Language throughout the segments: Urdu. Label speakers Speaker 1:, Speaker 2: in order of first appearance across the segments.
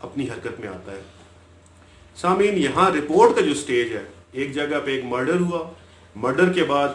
Speaker 1: اپنی حرکت میں آتا ہے۔ سامعین، یہاں رپورٹ کا جو سٹیج ہے، ایک جگہ پہ ایک مرڈر ہوا، مرڈر کے بعد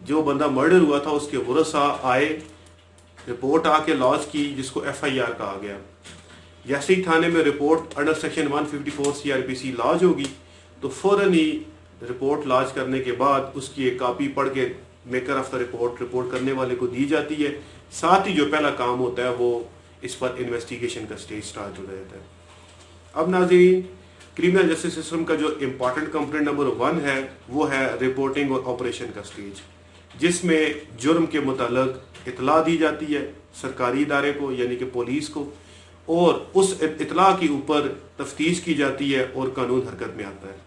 Speaker 1: جو بندہ مرڈر ہوا تھا اس کے ورثاء آئے، رپورٹ آ کے لانچ کی جس کو ایف آئی آر کہا گیا۔ جیسے ہی تھانے میں report under section 154 C R P C launch ہوگی تو فوراً ہی رپورٹ لانچ کرنے کے بعد اس کی ایک کاپی پڑھ کے میکر آف دا رپورٹ کرنے والے کو دی جاتی ہے۔ ساتھ ہی جو پہلا کام ہوتا ہے وہ اس پر انویسٹیگیشن کا سٹیج سٹارٹ ہو جاتا ہے۔ اب ناظرین، کرمنل جسٹس سسٹم کا جو امپورٹنٹ کمپوننٹ نمبر 1 ہے وہ ہے رپورٹنگ اور آپریشن کا سٹیج، جس میں جرم کے متعلق اطلاع دی جاتی ہے سرکاری ادارے کو یعنی کہ پولیس کو، اور اس اطلاع کے اوپر تفتیش کی جاتی ہے اور قانون حرکت میں آتا ہے۔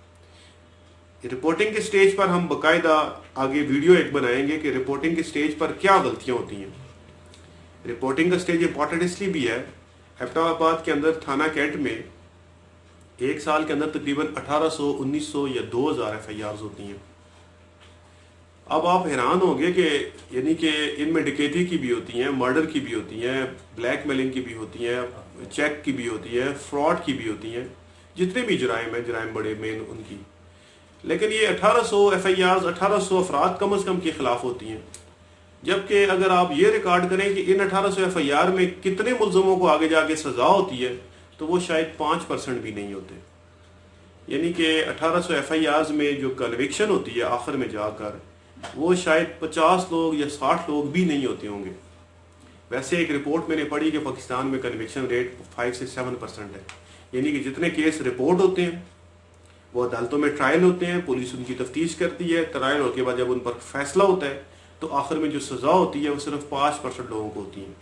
Speaker 1: رپورٹنگ کے سٹیج پر ہم باقاعدہ آگے ویڈیو ایک بنائیں گے کہ رپورٹنگ کے سٹیج پر کیا غلطیاں ہوتی ہیں۔ رپورٹنگ کا سٹیج امپورٹنٹ اس لیے بھی ہے، ایبٹ آباد کے اندر تھانہ کینٹ میں ایک سال کے اندر تقریباً 1800 1900 یا 2000 ایف آئی آرز ہوتی ہیں۔ اب آپ حیران ہوں گے کہ یعنی کہ ان میں ڈکیتی کی بھی ہوتی ہیں، مرڈر کی بھی ہوتی ہیں، بلیک میلنگ کی بھی ہوتی ہیں، چیک کی بھی ہوتی ہے، فراڈ کی بھی ہوتی ہیں، جتنے بھی جرائم ہیں، جرائم بڑے مین ان کی، لیکن یہ 1800 ایف آئی آرز 1800 افراد کم از کم کے خلاف ہوتی ہیں۔ جبکہ اگر آپ یہ ریکارڈ کریں کہ ان 1800 ایف آئی آر میں کتنے ملزموں کو آگے جا کے سزا ہوتی ہے تو وہ شاید 5% بھی نہیں ہوتے، یعنی کہ 1800 ایف آئی آرز میں جو کنوکشن ہوتی ہے آخر میں جا کر وہ شاید 50 لوگ یا 60 لوگ بھی نہیں ہوتے ہوں گے۔ ویسے ایک رپورٹ میں نے پڑھی کہ پاکستان میں کنوکشن ریٹ 5 سے 7% ہے، یعنی کہ جتنے کیس رپورٹ ہوتے ہیں وہ عدالتوں میں ٹرائل ہوتے ہیں، پولیس ان کی تفتیش کرتی ہے، ٹرائل ہونے کے بعد جب ان پر فیصلہ ہوتا ہے تو آخر میں جو سزا ہوتی ہے وہ صرف 5% لوگوں کو ہوتی ہے۔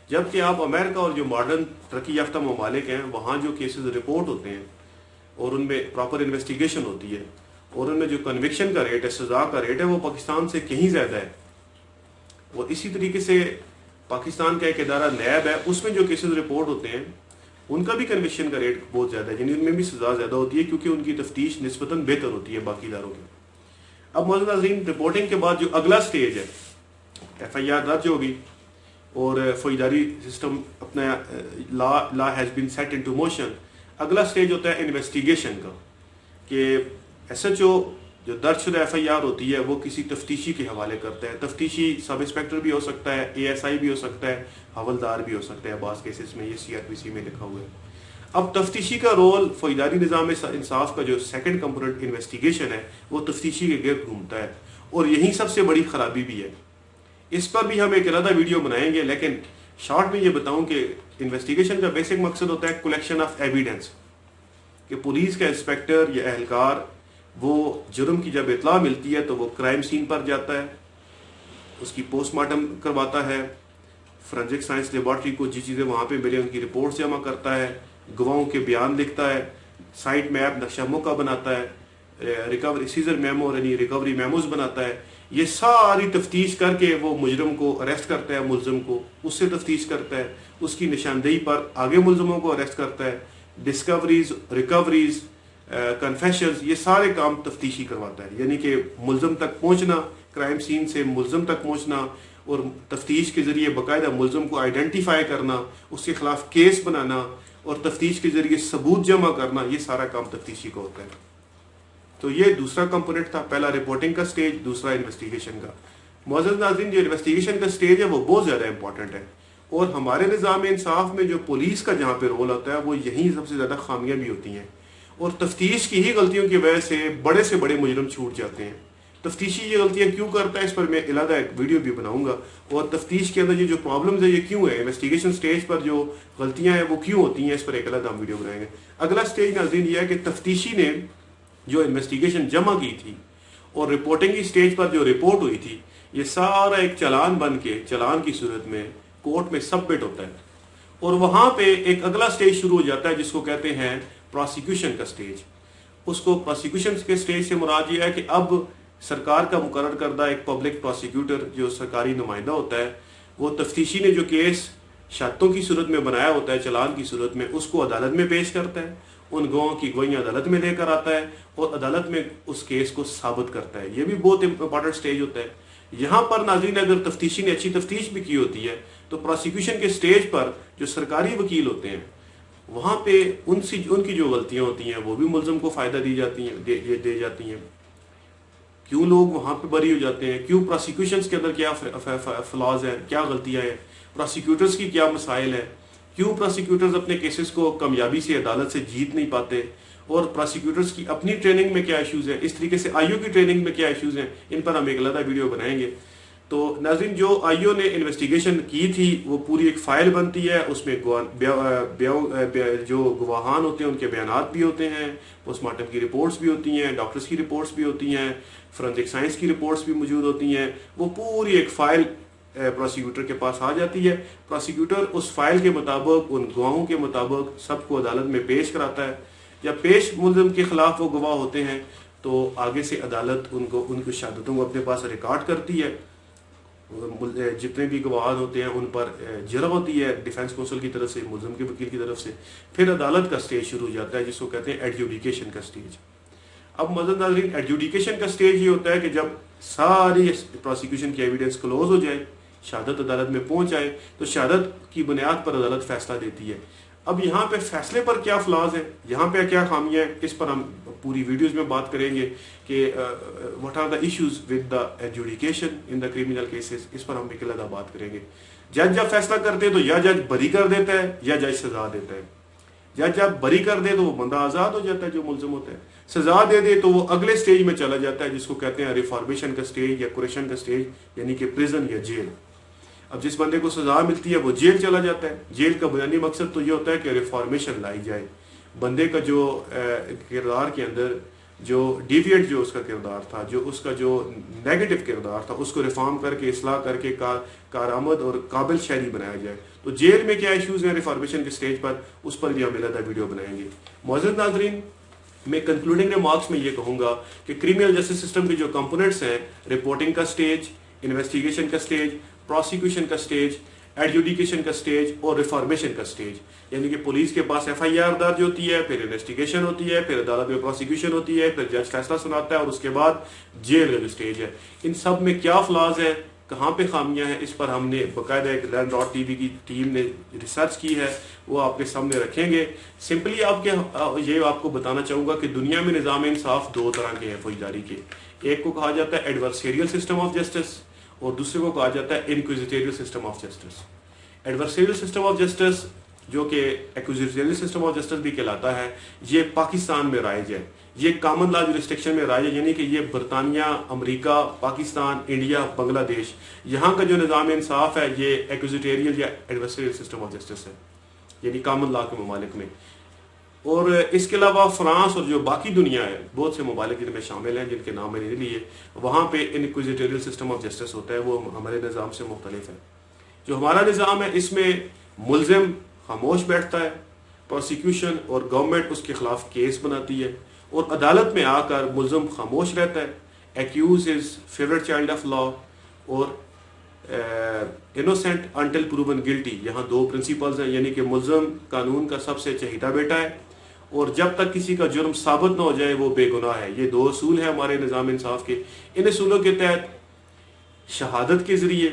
Speaker 1: جبکہ آپ امریکہ اور جو ماڈرن ترقی یافتہ ممالک ہیں وہاں جو کیسز رپورٹ ہوتے ہیں اور ان میں پراپر انویسٹیگیشن ہوتی ہے اور ان میں جو کنوکشن کا ریٹ ہے، سزا کا ریٹ ہے، وہ پاکستان سے کہیں زیادہ ہے۔ اور اسی طریقے سے پاکستان کا ایک ادارہ نیب ہے، اس میں جو کیسز رپورٹ ہوتے ہیں ان کا بھی کنوکشن کا ریٹ بہت زیادہ ہے، یعنی ان میں بھی سزا زیادہ ہوتی ہے کیونکہ ان کی تفتیش نسبتاً بہتر ہوتی ہے باقی اداروں کی۔ اب معزز ناظرین، رپورٹنگ کے بعد جو اگلا سٹیج ہے، ایف آئی آر درج ہوگی اور فوجداری سسٹم اپنا law has been set into motion, اگلا سٹیج ہوتا ہے انویسٹیگیشن کا، کہ ایس ایچ او جو درج شدہ ایف آئی آر ہوتی ہے وہ کسی تفتیشی کے حوالے کرتا ہے۔ تفتیشی سب انسپیکٹر بھی ہو سکتا ہے، اے ایس آئی بھی ہو سکتا ہے، حوالدار بھی ہو سکتا ہے، بعض کیسز میں یہ سی آر پی سی میں لکھا ہوا ہے۔ اب تفتیشی کا رول فوجداری نظام انصاف کا جو سیکنڈ کمپوننٹ انویسٹیگیشن ہے وہ تفتیشی کے گرد گھومتا ہے، اور یہی سب سے بڑی خرابی بھی ہے۔ اس پر بھی ہم ایک علیحدہ ویڈیو بنائیں گے، لیکن شارٹ میں یہ بتاؤں کہ انویسٹیگیشن کا بیسک مقصد ہوتا ہے کلیکشن آف ایویڈنس، کہ پولیس کا انسپیکٹر یا اہلکار وہ جرم کی جب اطلاع ملتی ہے تو وہ کرائم سین پر جاتا ہے، اس کی پوسٹ مارٹم کرواتا ہے، فورینزک سائنس لیبارٹری کو جی چیزیں وہاں پہ ملے ان کی رپورٹ جمع کرتا ہے، گواہوں کے بیان لکھتا ہے، سائٹ میپ نقشہ موقع بناتا ہے، ریکوری سیزر میمو یعنی ریکوری میموز بناتا ہے۔ یہ ساری تفتیش کر کے وہ مجرم کو اریسٹ کرتا ہے، ملزم کو اس سے تفتیش کرتا ہے، اس کی نشاندہی پر آگے ملزموں کو اریسٹ کرتا ہے، ڈسکوریز، ریکوریز، کنفیشنز، یہ سارے کام تفتیشی کرواتا ہے، یعنی کہ ملزم تک پہنچنا، کرائم سین سے ملزم تک پہنچنا اور تفتیش کے ذریعے باقاعدہ ملزم کو آئیڈینٹیفائی کرنا، اس کے خلاف کیس بنانا اور تفتیش کے ذریعے ثبوت جمع کرنا، یہ سارا کام تفتیشی کا ہوتا ہے۔ تو یہ دوسرا کمپوننٹ تھا، پہلا رپورٹنگ کا سٹیج، دوسرا انویسٹیگیشن کا۔ معزز ناظرین، جو انویسٹیگیشن کا سٹیج ہے وہ بہت زیادہ امپورٹنٹ ہے، اور ہمارے نظام انصاف میں جو پولیس کا جہاں پہ رول ہوتا ہے وہ یہیں سب سے زیادہ خامیاں بھی ہوتی ہیں، اور تفتیش کی ہی غلطیوں کی وجہ سے بڑے سے بڑے مجرم چھوٹ جاتے ہیں۔ تفتیشی یہ غلطیاں کیوں کرتا ہے اس پر میں علیحدہ ایک ویڈیو بھی بناؤں گا، اور تفتیش کے اندر یہ جو پرابلمز ہے یہ کیوں ہے، انویسٹیگیشن سٹیج پر جو غلطیاں ہیں وہ کیوں ہوتی ہیں، اس پر ایک علیحدہ ہم ویڈیو بنائیں گے۔ اگلا سٹیج ناظرین یہ ہے کہ تفتیشی نے جو انویسٹیگیشن جمع کی تھی اور رپورٹنگ کی سٹیج پر جو رپورٹ ہوئی تھی، یہ سارا ایک چلان بن کے چلان کی صورت میں کورٹ میں سبمٹ ہوتا ہے، اور وہاں پہ ایک اگلا سٹیج شروع ہو جاتا ہے جس کو کہتے ہیں پروسیکیوشن کا سٹیج۔ اس کو پروسیکیوشن کے سٹیج سے مراد یہ ہے کہ اب سرکار کا مقرر کردہ ایک پبلک پروسیکیوٹر جو سرکاری نمائندہ ہوتا ہے، وہ تفتیشی نے جو کیس شہادتوں کی صورت میں بنایا ہوتا ہے، چلان کی صورت میں، اس کو عدالت میں پیش کرتا ہے، ان گواہوں کی گواہیاں عدالت میں لے کر آتا ہے اور عدالت میں اس کیس کو ثابت کرتا ہے۔ یہ بھی بہت امپورٹنٹ سٹیج ہوتا ہے۔ یہاں پر ناظرین اگر تفتیشی نے اچھی تفتیش بھی کی ہوتی ہے تو پروسیکیوشن کے سٹیج پر جو سرکاری وکیل ہوتے ہیں وہاں پہ ان کی جو غلطیاں ہوتی ہیں وہ بھی ملزم کو فائدہ دی جاتی ہیں دے جاتی ہیں. کیوں لوگ وہاں پہ بری ہو جاتے ہیں, کیوں پروسیکیوشنز کے اندر کیا فلاز ہیں, کیا غلطیاں ہیں, پروسیکیوٹرز کی کیا مسائل ہیں, کیوں پروسیکیوٹرز اپنے کیسز کو کامیابی سے عدالت سے جیت نہیں پاتے, اور پروسیکیوٹرز کی اپنی ٹریننگ میں کیا ایشوز ہیں, اس طریقے سے آئی او کی ٹریننگ میں کیا ایشوز ہیں, ان پر ہم ایک علیحدہ ویڈیو بنائیں گے. تو ناظرین, جو آئی او نے انویسٹیگیشن کی تھی وہ پوری ایک فائل بنتی ہے, اس میں جو گواہان ہوتے ہیں ان کے بیانات بھی ہوتے ہیں, پوسٹ مارٹم کی رپورٹس بھی ہوتی ہیں, ڈاکٹرز کی رپورٹس بھی ہوتی ہیں, فورینسک سائنس کی رپورٹس بھی موجود ہوتی ہیں. وہ پوری ایک فائل پروسیکیوٹر کے پاس آ جاتی ہے. پروسیکیوٹر اس فائل کے مطابق, ان گواہوں کے مطابق سب کو عدالت میں پیش کراتا ہے. جب پیش ملزم کے خلاف وہ گواہ ہوتے ہیں تو آگے سے عدالت ان کی شہادتوں کو اپنے پاس ریکارڈ کرتی ہے. جتنے بھی گواہ ہوتے ہیں ان پر جرح ہوتی ہے ڈیفینس کونسل کی طرف سے, ملزم کے وکیل کی طرف سے. پھر عدالت کا سٹیج شروع ہو جاتا ہے جس کو کہتے ہیں ایڈجوڈیکیشن کا سٹیج. اب مزید ناظرین, ایڈجوڈیکیشن کا سٹیج یہ ہوتا ہے کہ جب ساری پروسیکیوشن کی ایویڈنس کلوز ہو جائے, شہادت عدالت میں پہنچ جائے, تو شہادت کی بنیاد پر عدالت فیصلہ دیتی ہے. اب یہاں پہ فیصلے پر کیا فلاز ہیں, یہاں پہ کیا خامیاں ہیں, اس پر ہم پوری ویڈیوز میں بات کریں گے کہ what are the issues with the adjudication in the criminal cases. اس پر ہم ایک علیحدہ بات کریں گے. جج جب فیصلہ کرتے ہیں تو یا جج بری کر دیتا ہے یا جج سزا دیتا ہے. جج جب بری کر دے تو وہ بندہ آزاد ہو جاتا ہے جو ملزم ہوتا ہے, سزا دے دے تو وہ اگلے سٹیج میں چلا جاتا ہے جس کو کہتے ہیں ریفارمیشن کا سٹیج یا کوریکشن کا سٹیج, یعنی کہ پریزن یا جیل. اب جس بندے کو سزا ملتی ہے وہ جیل چلا جاتا ہے. جیل کا بنیادی مقصد تو یہ ہوتا ہے کہ ریفارمیشن لائی جائے, بندے کا جو کردار کے اندر جو ڈیویٹ جو اس کا کردار تھا, جو اس کا جو نیگیٹو کردار تھا, اس کو ریفارم کر کے اصلاح کر کے کارآمد اور قابل شہری بنایا جائے. تو جیل میں کیا ایشوز ہیں ریفارمیشن کے سٹیج پر, اس پر بھی ہم علیحدہ ویڈیو بنائیں گے. معزز ناظرین, میں کنکلوڈنگ ریمارکس میں یہ کہوں گا کہ کرمنل جسٹس سسٹم کے جو کمپوننٹس ہیں, رپورٹنگ کا سٹیج, انویسٹیگیشن کا سٹیج, پروسیکیوشن کا سٹیج, ایڈجوڈیکیشن کا سٹیج اور ریفارمیشن کا سٹیج, یعنی کہ پولیس کے پاس ایف آئی آر درج ہوتی ہے, پھر انویسٹیگیشن ہوتی ہے, پھر عدالت میں پروسیکیوشن ہوتی ہے, پھر جج فیصلہ سناتا ہے, اور اس کے بعد جیل کا جو سٹیج ہے. ان سب میں کیا فلاز ہیں, کہاں پہ خامیاں ہیں, اس پر ہم نے باقاعدہ ایک لرن ڈاٹ ٹی وی کی ٹیم نے ریسرچ کی ہے, وہ آپ کے سامنے رکھیں گے. سمپلی یہ آپ کو بتانا چاہوں گا کہ دنیا میں نظام انصاف دو طرح کے ہیں فوجداری کے. ایک کو کہا جاتا ہے ایڈورسیریل سسٹم آف جسٹس, اور دوسرے کو کہا جاتا ہے inquisitorial system of justice. Adversarial system of justice, جو کہ ایکوزیٹریل سسٹم آف جسٹس بھی کہلاتا ہے, یہ پاکستان میں رائج ہے. یہ کامن لا جورسڈکشن میں رائج ہے, یعنی کہ یہ برطانیہ, امریکہ, پاکستان, انڈیا, بنگلہ دیش, یہاں کا جو نظام انصاف ہے یہ ایکوزیٹریل یا ایڈورسیریل سسٹم آف جسٹس ہے, یعنی کامن لا کے ممالک میں. اور اس کے علاوہ فرانس اور جو باقی دنیا ہے, بہت سے ممالک جن میں شامل ہیں جن کے نام میں نے لیے, وہاں پہ انکوزیٹریل سسٹم آف جسٹس ہوتا ہے. وہ ہمارے نظام سے مختلف ہے. جو ہمارا نظام ہے اس میں ملزم خاموش بیٹھتا ہے, پروسیکیوشن اور گورنمنٹ اس کے خلاف کیس بناتی ہے, اور عدالت میں آ کر ملزم خاموش رہتا ہے. Accused is favourite child of law, اور انوسینٹ انٹل پروون گلٹی. یہاں دو پرنسپلز ہیں, یعنی کہ ملزم قانون کا سب سے چہیتا بیٹا ہے, اور جب تک کسی کا جرم ثابت نہ ہو جائے وہ بے گناہ ہے. یہ دو اصول ہیں ہمارے نظام انصاف کے. ان اصولوں کے تحت شہادت کے ذریعے,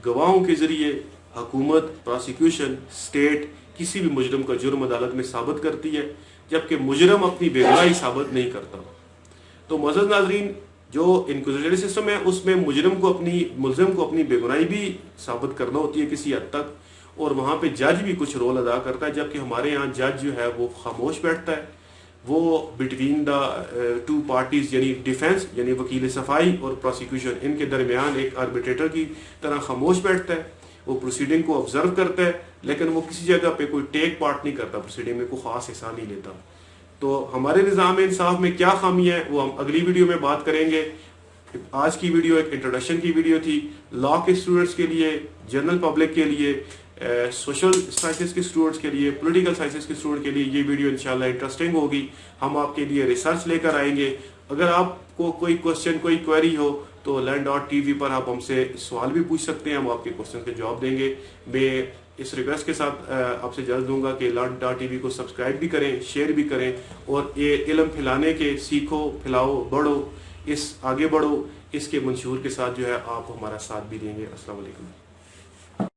Speaker 1: گواہوں کے ذریعے حکومت, پروسیکیوشن, اسٹیٹ کسی بھی مجرم کا جرم عدالت میں ثابت کرتی ہے, جبکہ مجرم اپنی بے گناہی ثابت نہیں کرتا. تو معزز ناظرین, جو انکوزیٹری سسٹم ہے اس میں ملزم کو اپنی بے گناہی بھی ثابت کرنا ہوتی ہے کسی حد تک, اور وہاں پہ جج بھی کچھ رول ادا کرتا ہے, جبکہ ہمارے یہاں جج جو ہے وہ خاموش بیٹھتا ہے. وہ بٹوین دا ٹو پارٹیز, یعنی ڈیفینس یعنی وکیل صفائی اور پروسیکیوشن, ان کے درمیان ایک آربیٹریٹر کی طرح خاموش بیٹھتا ہے. وہ پروسیڈنگ کو آبزرو کرتا ہے, لیکن وہ کسی جگہ پہ کوئی ٹیک پارٹ نہیں کرتا, پروسیڈنگ میں کوئی خاص حصہ نہیں لیتا. تو ہمارے نظام انصاف میں کیا خامی ہے وہ ہم اگلی ویڈیو میں بات کریں گے. آج کی ویڈیو ایک انٹروڈکشن کی ویڈیو تھی لا کے اسٹوڈنٹس کے لیے, جنرل پبلک کے لیے, سوشل سائنسز کے اسٹوڈنٹس کے لیے, پولیٹیکل سائنسز کے اسٹوڈنٹ کے لیے. یہ ویڈیو انشاءاللہ انٹرسٹنگ ہوگی. ہم آپ کے لیے ریسرچ لے کر آئیں گے. اگر آپ کو کوئی کوشچن, کوئی کوئری ہو تو لرن ڈاٹ ٹی وی پر آپ ہم سے سوال بھی پوچھ سکتے ہیں, ہم آپ کے کوشچن کے جواب دیں گے. میں اس ریکویسٹ کے ساتھ آپ سے اجازت دوں گا کہ لرن ڈاٹ ٹی وی کو سبسکرائب بھی کریں, شیئر بھی کریں, اور یہ علم پھیلانے کے سیکھو, پھیلاؤ, بڑھو, آگے بڑھو, اس کے منشور کے ساتھ جو ہے آپ ہمارا ساتھ بھی دیں گے. السلام علیکم.